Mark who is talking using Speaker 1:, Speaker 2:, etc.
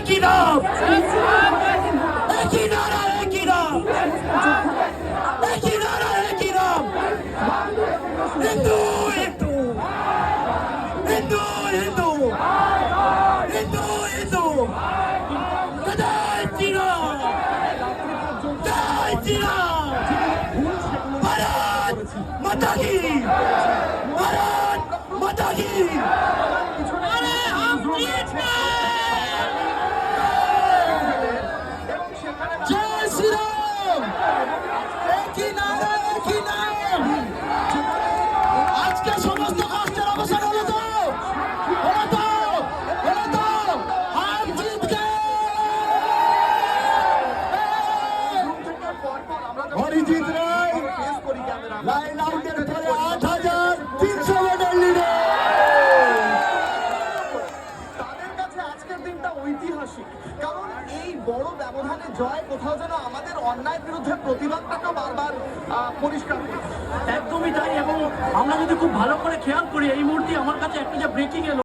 Speaker 1: একই নাম, একই নারা, একই নাম, একই নারা, একই নাম। হিন্দু হিন্দু, হিন্দু হিন্দু, হিন্দু হিন্দু। জয় শ্রীরাম, জয় শ্রীরাম। ভারত মাতা কি, ভারত মাতা কি। আরে हम जीत गए। জয় শ্রীরাম, একই নারা, একই নাম। আজকে সমস্ত কষ্টের অবসান হলো তো, হলো তো, হলো তো। हम जीत गए। অরিজিৎ রায় লাইন আউটের পরে ৮,৩০০ ভোটের লিডে।
Speaker 2: তাদের কাছে আজকের দিনটা ঐতিহাসিক, কারণ এই বড় ব্যবধানে জয় কোথাও যেন আমাদের অন্যায়ের বিরুদ্ধে প্রতিবাদটাকে বারবার পরিষ্কার করছে।
Speaker 3: একদমই তাই। এবং আমরা যদি খুব ভালো করে খেয়াল করি, এই মুহূর্তে আমার কাছে একটা যে ব্রেকিং এলো,